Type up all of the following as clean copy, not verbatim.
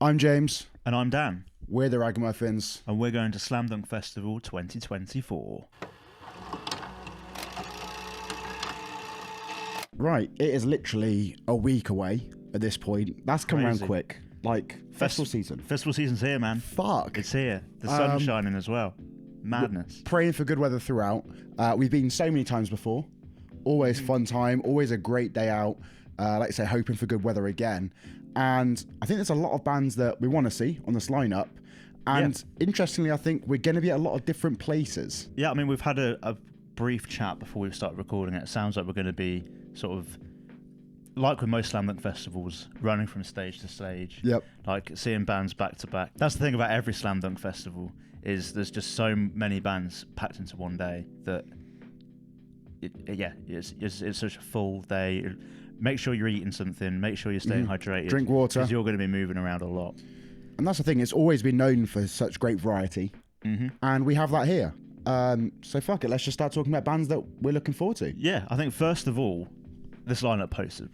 I'm James. And I'm Dan. We're the Ragamuffins. And we're going to Slam Dunk Festival 2024. Right, it is literally a week away at this point. That's come around quick. Like, festival season. Festival season's here, man. Fuck. It's here. The sun's shining as well. Madness. Praying for good weather throughout. We've been so many times before. Always fun time. Always a great day out. Like I say, hoping for good weather again. And I think there's a lot of bands that we want to see on this lineup. And interestingly, I think we're going to be at a lot of different places. Yeah, I mean, we've had a brief chat before we started recording it. It sounds like we're going to be sort of, like with most Slam Dunk festivals, running from stage to stage. Yep. Like seeing bands back to back. That's the thing about every Slam Dunk festival, is there's just so many bands packed into one day that, it's such a full day. Make sure you're eating something. Make sure you're staying hydrated. Drink water. Because you're going to be moving around a lot. And that's the thing. It's always been known for such great variety. And we have that here. So fuck it. Let's just start talking about bands that we're looking forward to. Yeah, I think first of all, this lineup poster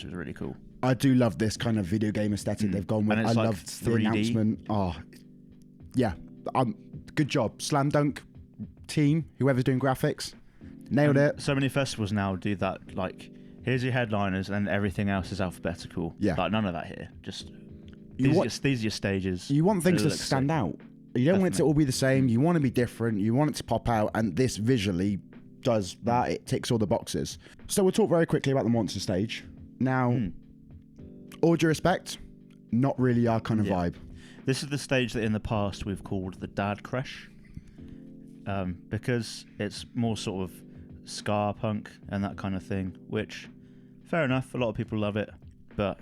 is really cool. I do love this kind of video game aesthetic they've gone with. I loved 3D. The announcement. Oh, yeah. Good job. Slam Dunk team, whoever's doing graphics. Nailed it. So many festivals now do that, like, here's your headliners and everything else is alphabetical. Yeah. Like, none of that here. Just, these are your stages. You want things to stand out. You don't want it to all be the same. You want to be different. You want it to pop out. And this visually does that. It ticks all the boxes. So we'll talk very quickly about the Monster Stage. Now, all due respect, not really our kind of vibe. This is the stage that in the past we've called the Dad Crash. Because it's more sort of ska punk and that kind of thing, which, fair enough, a lot of people love it, but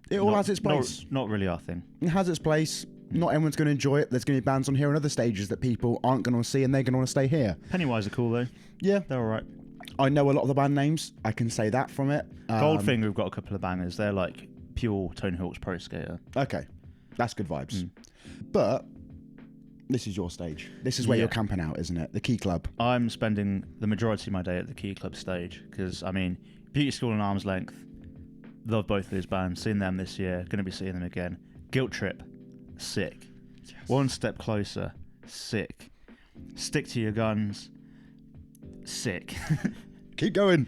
it all has its place. Not really our thing. It has its place. Not everyone's going to enjoy it. There's going to be bands on here and other stages that people aren't going to see, and they're going to want to stay here. Pennywise are cool though. Yeah, they're all right. I know a lot of the band names. I can say that from it. Goldfinger have got a couple of bangers. They're like pure Tony Hawk's Pro Skater. Okay, that's good vibes. But this is your stage. This is where you're camping out, isn't it? The Key Club. I'm spending the majority of my day at the Key Club stage because, I mean, Beauty School and Arm's Length, love both of these bands. Seen them this year. Going to be seeing them again. Guilt Trip, sick. Yes. One Step Closer, sick. Stick to Your Guns, sick. Keep going.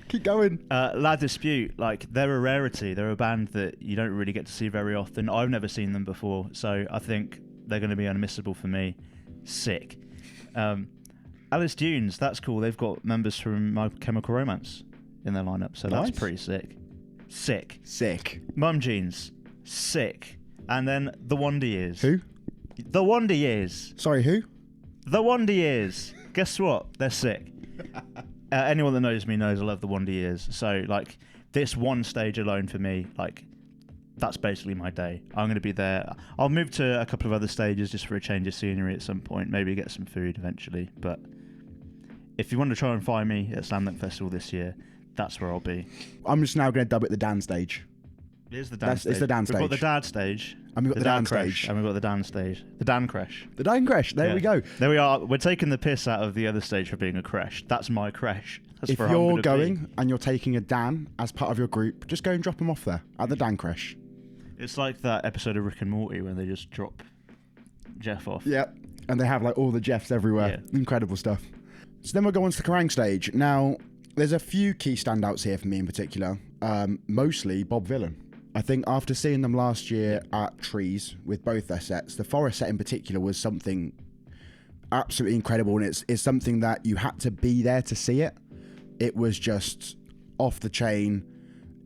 La Dispute, like, they're a rarity. They're a band that you don't really get to see very often. I've never seen them before, so I think they're going to be unmissable for me. Sick. Alice Dunes, that's cool. They've got members from My Chemical Romance in their lineup, so that's pretty sick. Sick. Mum Jeans, sick. And then The Wonder Years. Who? The Wonder Years. Sorry, who? The Wonder Years. Guess what? They're sick. Anyone that knows me knows I love The Wonder Years. So, like, this one stage alone for me, like, that's basically my day. I'm going to be there. I'll move to a couple of other stages just for a change of scenery at some point. Maybe get some food eventually. But if you want to try and find me at Slam Dunk Festival this year, that's where I'll be. I'm just now going to dub it the Dan stage. It is the Dan stage. It's the Dan stage. We've got the Dad stage. And we've got the Dan stage. And we've got the Dan stage. The Dan Crash. The Dan Crash. There we go. There we are. We're taking the piss out of the other stage for being a crash. That's my crash. That's if you're going and you're taking a Dan as part of your group, just go and drop him off there at the Dan Crash. It's like that episode of Rick and Morty when they just drop Jeff off. Yep. And they have like all the Jeffs everywhere. Yeah. Incredible stuff. So then we'll go on to the Kerrang stage. Now, there's a few key standouts here for me in particular. Mostly Bob Vylan. I think after seeing them last year at Trees with both their sets, the Forest set in particular was something absolutely incredible, and it's something that you had to be there to see it. It was just off the chain.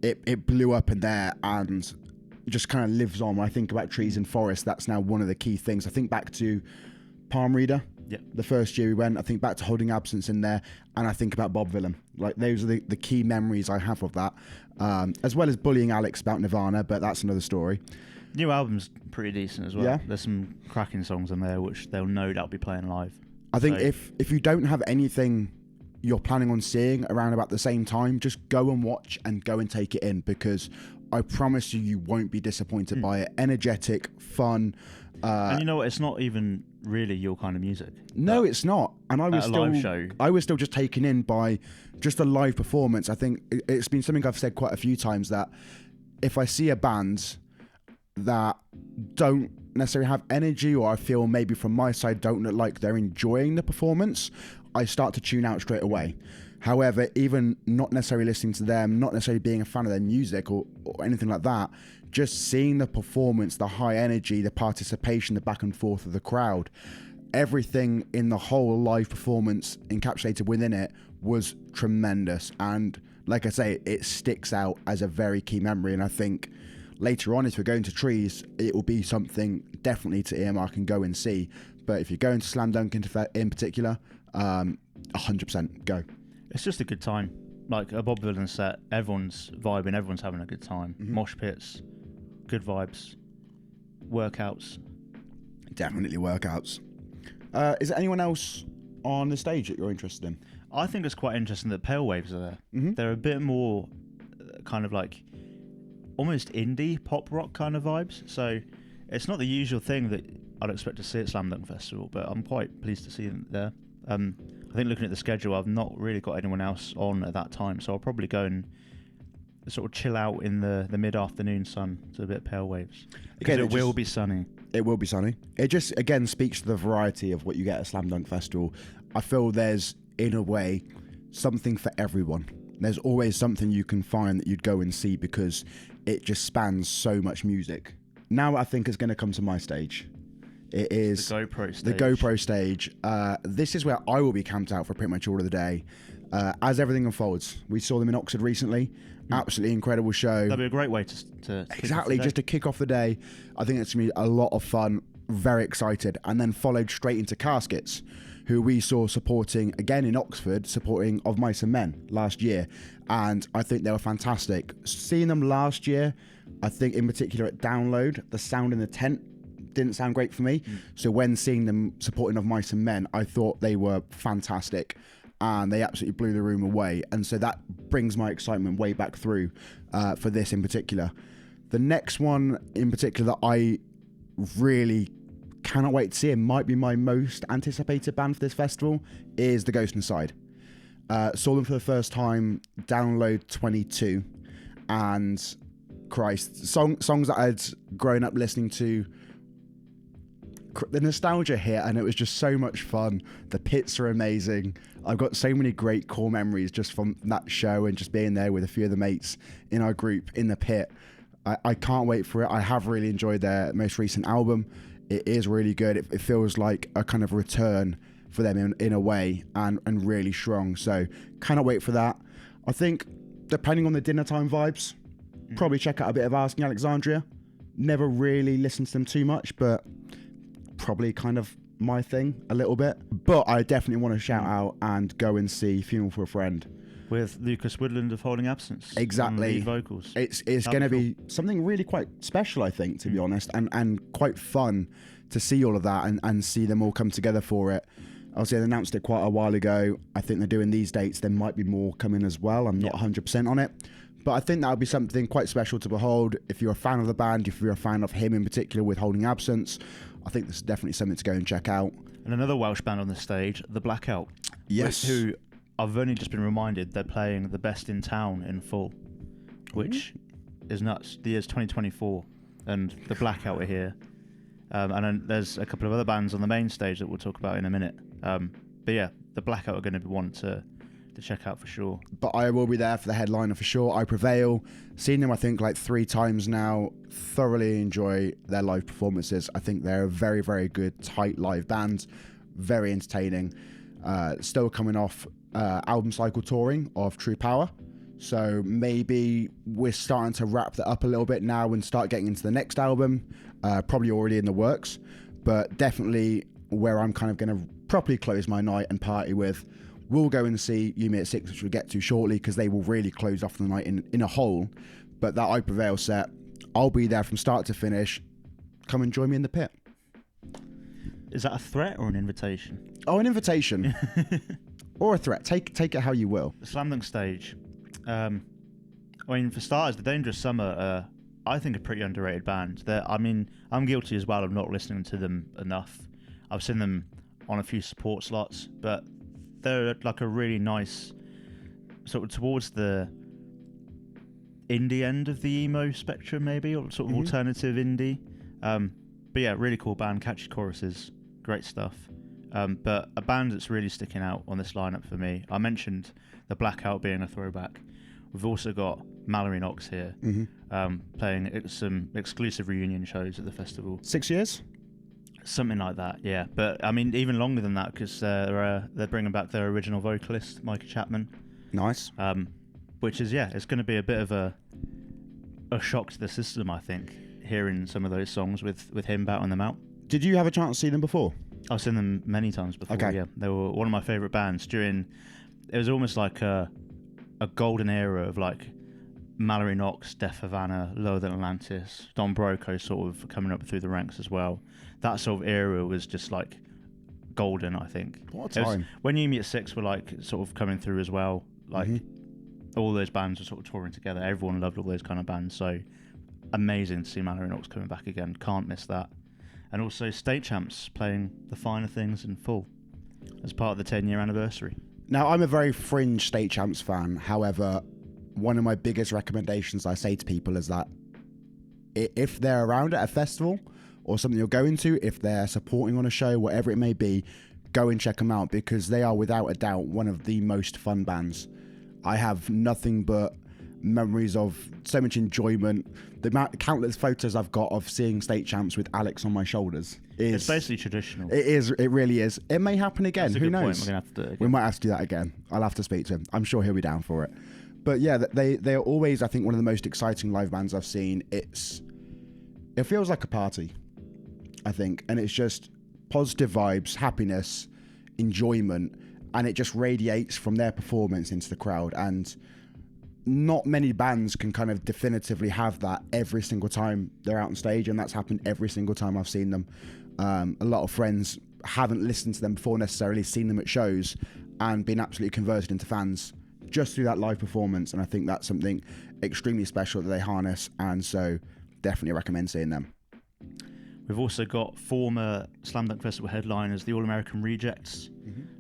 It blew up in there and just kind of lives on. When I think about Trees and Forest, that's now one of the key things. I think back to Palm Reader. Yep. The first year we went, I think back to Holding Absence in there, and I think about Bob Vylan. Like, those are the key memories I have of that, as well as bullying Alex about Nirvana, but that's another story. New album's pretty decent as well. Yeah. There's some cracking songs in there, which they'll no doubt be playing live. I think if you don't have anything you're planning on seeing around about the same time, just go and watch and go and take it in, because I promise you won't be disappointed by it. Energetic, fun. And you know what? It's not even really your kind of music. No, it's not. And I was live still just taken in by just a live performance. I think it's been something I've said quite a few times, that if I see a band that don't necessarily have energy, or I feel maybe from my side don't look like they're enjoying the performance, I start to tune out straight away. However, even not necessarily listening to them, not necessarily being a fan of their music or anything like that, just seeing the performance, the high energy, the participation, the back and forth of the crowd, everything in the whole live performance encapsulated within it was tremendous. And like I say, it sticks out as a very key memory. And I think later on, if we're going to Trees, it will be something definitely to earmark and go and see. But if you're going to Slam Dunk in particular, 100% go. It's just a good time. Like a Bob Dylan set, everyone's vibing, everyone's having a good time. Mm-hmm. Mosh pits, good vibes, workouts. Definitely workouts. Is there anyone else on the stage that you're interested in? I think it's quite interesting that Pale Waves are there. Mm-hmm. They're a bit more kind of like almost indie pop rock kind of vibes. So it's not the usual thing that I'd expect to see at Slam Dunk Festival, but I'm quite pleased to see them there. I think looking at the schedule, I've not really got anyone else on at that time, so I'll probably go and sort of chill out in the mid-afternoon sun to a bit of Pale Waves. Because it will be sunny. It will be sunny. It just, again, speaks to the variety of what you get at Slam Dunk Festival. I feel there's, in a way, something for everyone. There's always something you can find that you'd go and see because it just spans so much music. Now I think it's going to come to my stage. It is the GoPro Stage. The GoPro Stage. This is where I will be camped out for pretty much all of the day. As everything unfolds. We saw them in Oxford recently. Absolutely incredible show. That'd be a great way to exactly, just to kick off the day. I think it's going to be a lot of fun. Very excited. And then followed straight into Caskets, who we saw supporting, again in Oxford, supporting Of Mice and Men last year. And I think they were fantastic. Seeing them last year, I think in particular at Download, the sound in the tent didn't sound great for me. So when seeing them supporting Of Mice and Men, I thought they were fantastic. And they absolutely blew the room away. And so that brings my excitement way back through for this in particular. The next one in particular that I really cannot wait to see, and might be my most anticipated band for this festival, is The Ghost Inside. Saw them for the first time, Download 22. And Christ, songs that I'd grown up listening to, the nostalgia here, and it was just so much fun. The pits are amazing. I've got so many great core memories just from that show and just being there with a few of the mates in our group in the pit. I can't wait for it. I have really enjoyed their most recent album. It is really good. It feels like a kind of return for them in a way, and really strong. So cannot wait for that. I think depending on the dinner time vibes, probably check out a bit of Asking Alexandria. Never really listened to them too much, but probably kind of my thing a little bit. But I definitely want to shout out and go and see Funeral for a Friend with Lucas Woodland of Holding Absence. Exactly. Lead vocals. It's going to be something really quite special, I think, to be honest, and quite fun to see all of that and see them all come together for it. Obviously, they announced it quite a while ago. I think they're doing these dates. There might be more coming as well. I'm not 100% on it. But I think that would be something quite special to behold. If you're a fan of the band, if you're a fan of him in particular with Holding Absence, I think this is definitely something to go and check out. And another Welsh band on the stage, The Blackout. Yes. Who I've only just been reminded they're playing The Best in Town in full, which is nuts. The year's 2024 and The Blackout are here. And then there's a couple of other bands on the main stage that we'll talk about in a minute. But yeah, The Blackout are going to be one to check out for sure. But I will be there for the headliner for sure. I Prevail. Seen them, I think, like 3 times now. Thoroughly enjoy their live performances. I think they're a very, very good, tight live band. Very entertaining. Still coming off album cycle touring of True Power. So maybe we're starting to wrap that up a little bit now and start getting into the next album. Probably already in the works. But definitely where I'm kind of going to properly close my night and party with. We'll go and see You Me at 6, which we'll get to shortly, because they will really close off the night in a whole. But that I Prevail set, I'll be there from start to finish. Come and join me in the pit. Is that a threat or an invitation? Oh, an invitation. Or a threat. Take it how you will. The Slam Dunk Stage. I mean, for starters, The Dangerous Summer, I think a pretty underrated band. I'm guilty as well of not listening to them enough. I've seen them on a few support slots, but they're like a really nice sort of towards the indie end of the emo spectrum, maybe, or sort of alternative indie. But yeah, really cool band, catchy choruses, great stuff. But a band that's really sticking out on this lineup for me, I mentioned the Blackout being a throwback. We've also got Mallory Knox here, playing some exclusive reunion shows at the festival. 6 years? Something like that, yeah. But I mean, even longer than that, because they're bringing back their original vocalist, Micah Chapman. Nice. Which is, it's going to be a bit of a shock to the system, I think, hearing some of those songs with him battling them out. Did you have a chance to see them before? I've seen them many times before. Okay. Yeah, they were one of my favourite bands during. It was almost like a golden era of like Mallory Knox, Def Havana, Lower Than Atlantis, Don Broco sort of coming up through the ranks as well. That sort of era was just like golden, I think. What a time! When You Meet at Six were like sort of coming through as well. Like all those bands were sort of touring together. Everyone loved all those kind of bands. So amazing to see Mallory Knox coming back again. Can't miss that. And also State Champs playing The Finer Things in full as part of the 10-year anniversary. Now, I'm a very fringe State Champs fan. However, one of my biggest recommendations I say to people is that if they're around at a festival or something you're going to, if they're supporting on a show, whatever it may be, go and check them out, because they are without a doubt one of the most fun bands. I have nothing but memories of so much enjoyment. The countless photos I've got of seeing State Champs with Alex on my shoulders it's basically traditional. It is. It really is. It may happen again. Who knows? We're gonna have to do it again. We might have to do that again. I'll have to speak to him. I'm sure he'll be down for it. But yeah, they are always, I think, one of the most exciting live bands I've seen. It feels like a party, I think, and it's just positive vibes, happiness, enjoyment, and it just radiates from their performance into the crowd. And not many bands can kind of definitively have that every single time they're out on stage, and that's happened every single time I've seen them. A lot of friends haven't listened to them before necessarily, seen them at shows, and been absolutely converted into fans just through that live performance. And I think that's something extremely special that they harness, and so definitely recommend seeing them. We've also got former Slam Dunk Festival headliners, the All American Rejects,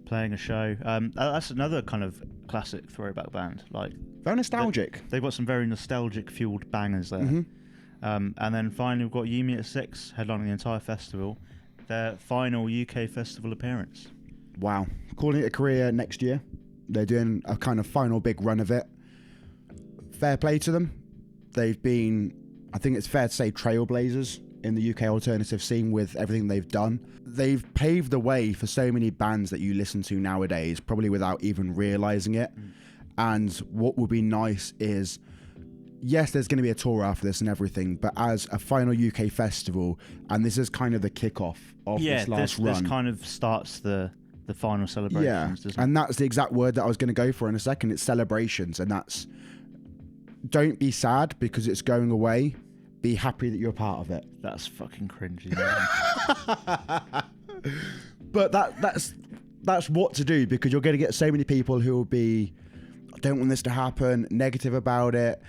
playing a show. That's another kind of classic throwback band. Like very nostalgic. They've got some very nostalgic fueled bangers there. And then finally we've got Yumi at 6 headlining the entire festival. Their final UK festival appearance. Wow. Calling it a career next year. They're doing a kind of final big run of it. Fair play to them. They've been, I think it's fair to say, trailblazers in the UK alternative scene with everything they've done. They've paved the way for so many bands that you listen to nowadays, probably without even realising it. And what would be nice is, yes, there's going to be a tour after this and everything, but as a final UK festival, and this is kind of the kickoff of this last run. This kind of starts the final celebrations, doesn't it? And that's the exact word that I was going to go for in a second. It's celebrations, and that's, don't be sad because it's going away. Be happy that you're part of it. That's fucking cringy, man. But that's what to do, because you're going to get so many people who will be, I don't want this to happen, negative about it.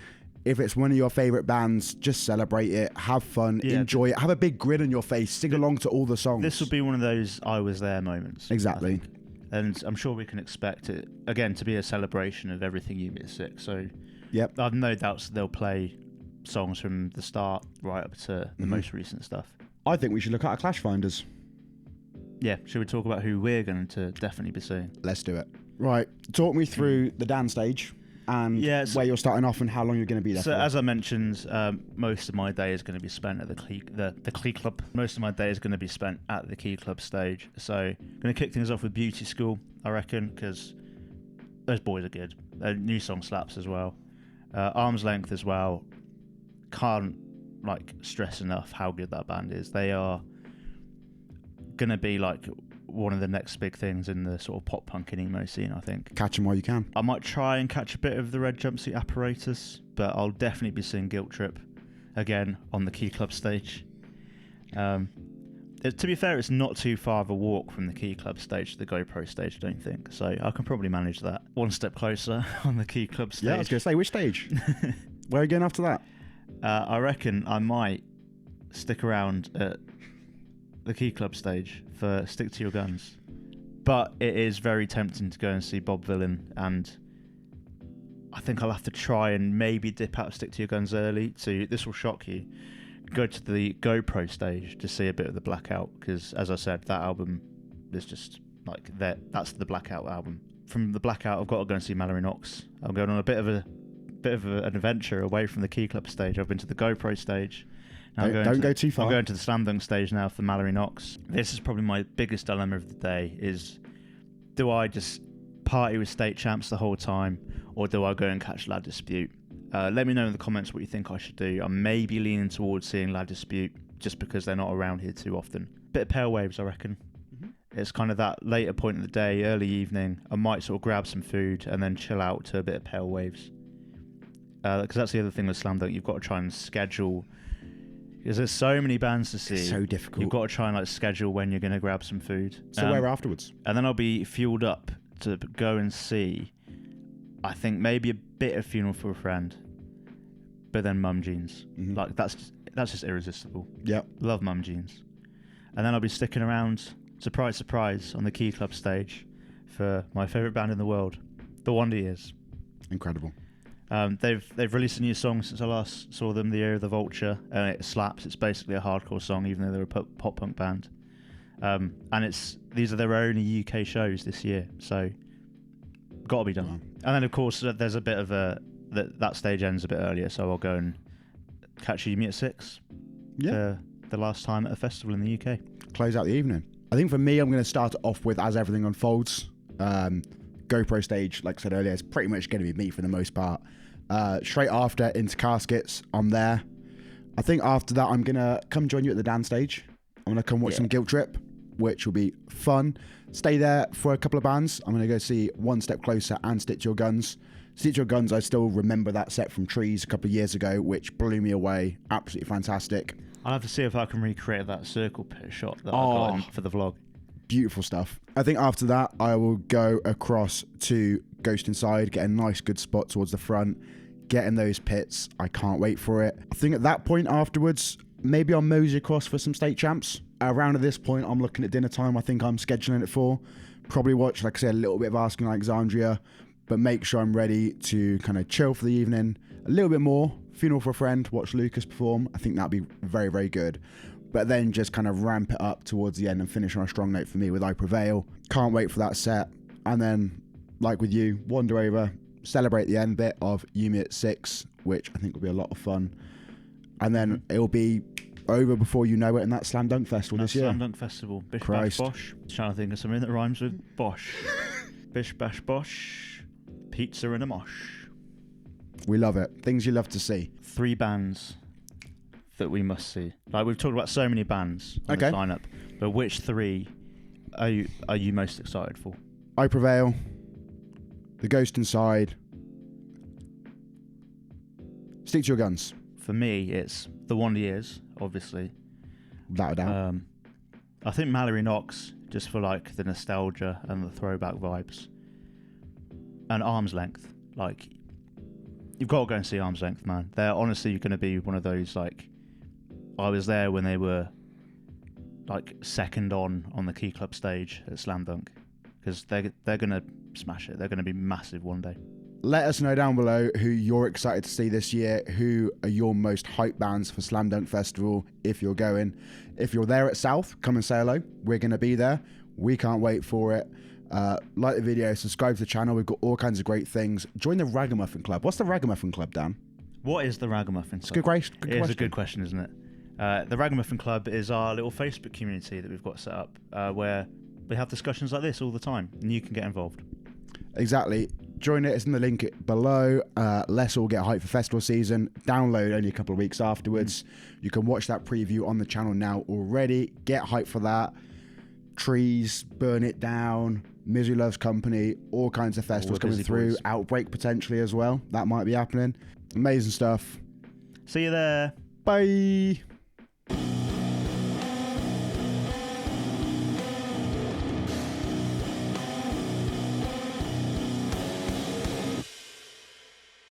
If it's one of your favourite bands, just celebrate it, have fun, enjoy it, have a big grin on your face, sing along to all the songs. This will be one of those I was there moments. Exactly. And I'm sure we can expect it, again, to be a celebration of everything You Meet at 6. So yep. I've no doubts they'll play songs from the start right up to the most recent stuff. I think we should look at our Clash Finders. Yeah, should we talk about who we're going to definitely be seeing? Let's do it. Right, talk me through the dance stage and where you're starting off and how long you're going to be there for. So as I mentioned, most of my day is going to be spent at the Key Club. Most of my day is going to be spent at the Key Club stage. So I'm going to kick things off with Beauty School, I reckon, because those boys are good. Their new song slaps as well. Arm's Length as well. Can't stress enough how good that band is. They are going to be one of the next big things in the sort of pop punk and emo scene, I think. Catch them while you can. I might try and catch a bit of the Red Jumpsuit Apparatus, but I'll definitely be seeing Guilt Trip again on the Key Club stage. To be fair, it's not too far of a walk from the Key Club stage to the GoPro stage, I don't think. So I can probably manage that. One step closer on the Key Club stage. Yeah, I was going to say, which stage? Where are you going after that? I reckon I might stick around at the Key Club stage for Stick to Your Guns. But it is very tempting to go and see Bob Vylan and I think I'll have to try and maybe dip out Stick to Your Guns early. This will shock you. Go to the GoPro Stage to see a bit of the Blackout, because as I said, that album is just like that's the Blackout album. From the Blackout, I've got to go and see Mallory Knox. I'm going on a bit of an adventure away from the Key Club Stage. I've been to the GoPro Stage. Now Don't go too far. I'm going to the Slam Dunk Stage now for Mallory Knox. This is probably my biggest dilemma of the day: is do I just party with state champs the whole time, or do I go and catch Lad Dispute? Let me know in the comments what you think I should do. I'm maybe leaning towards seeing Lad Dispute just because they're not around here too often. Bit of Pale Waves, I reckon. Mm-hmm. It's kind of that later point of the day, early evening. I might sort of grab some food and then chill out to a bit of Pale Waves. Because that's the other thing with Slam Dunk. You've got to try and schedule, because there's so many bands to see. It's so difficult. You've got to try and like schedule when you're going to grab some food. So where afterwards? And then I'll be fueled up to go and see, I think maybe a bit of Funeral for a Friend, but then Mum Jeans. Mm-hmm. Like that's just irresistible. Yep. Love Mum Jeans. And then I'll be sticking around, surprise, surprise, on the Key Club Stage for my favourite band in the world, The Wonder Years. Incredible. They've released a new song since I last saw them, The Year of the Vulture, and it slaps. It's basically a hardcore song, even though they're a pop punk band. And these are their only UK shows this year, so got to be done. Wow. And then of course there's a bit of that stage ends a bit earlier, so I'll go and catch you at 6. Yeah. The last time at a festival in the UK. Close out the evening. I think for me, I'm going to start off with As Everything Unfolds. GoPro Stage, like I said earlier, is pretty much going to be me for the most part. Straight after, into Caskets, I'm there. I think after that, I'm going to come join you at the dance stage. I'm going to come watch some Guilt Trip, which will be fun. Stay there for a couple of bands. I'm going to go see One Step Closer and Stick to Your Guns. Stick to Your Guns, I still remember that set from Trees a couple of years ago, which blew me away. Absolutely fantastic. I'll have to see if I can recreate that circle pit shot that I got for the vlog. Beautiful stuff. I think after that, I will go across to Ghost Inside, get a nice good spot towards the front, get in those pits. I can't wait for it. I think at that point afterwards, maybe I'll mosey across for some state champs. Around at this point, I'm looking at dinner time. I think I'm scheduling it for. Probably watch, like I said, a little bit of Asking Alexandria, but make sure I'm ready to kind of chill for the evening. A little bit more. Funeral for a Friend, watch Lucas perform. I think that'd be very, very good. But then just kind of ramp it up towards the end and finish on a strong note for me with I Prevail. Can't wait for that set. And then, like with you, wander over, celebrate the end bit of Yumi at 6, which I think will be a lot of fun. And then it'll be over before you know it in that Slam Dunk Festival this year. Slam Dunk Festival. Bish Bash Bosh. Trying to think of something that rhymes with Bosh. Bish Bash Bosh. Pizza and a mosh. We love it. Things you love to see. 3 bands that we must see. Like, we've talked about so many bands on the lineup, but which 3 are you most excited for? I Prevail, The Ghost Inside, Stick to Your Guns. For me, it's The Wonder Years, obviously. Without a doubt. I think Mallory Knox, just for like the nostalgia and the throwback vibes. And Arm's Length. Like, you've got to go and see Arm's Length, man. They're honestly going to be one of those, like, I was there when they were like second on the Key Club Stage at Slam Dunk, because they're going to smash it. They're going to be massive one day. Let us know down below who you're excited to see this year. Who are your most hype bands for Slam Dunk Festival if you're going. If you're there at South, come and say hello. We're going to be there. We can't wait for it. Like the video, subscribe to the channel. We've got all kinds of great things. Join the Ragamuffin Club. What's the Ragamuffin Club, Dan? What is the Ragamuffin Club? It's a good question. It's a good question, isn't it? The Ragamuffin Club is our little Facebook community that we've got set up where we have discussions like this all the time, and you can get involved. Exactly. Join it. It's in the link below. Let's all get hyped for festival season. Download only a couple of weeks afterwards. You can watch that preview on the channel now already. Get hyped for that. Trees, Burn It Down, Misery Loves Company, all kinds of festivals coming through. Boys. Outbreak potentially as well. That might be happening. Amazing stuff. See you there. Bye.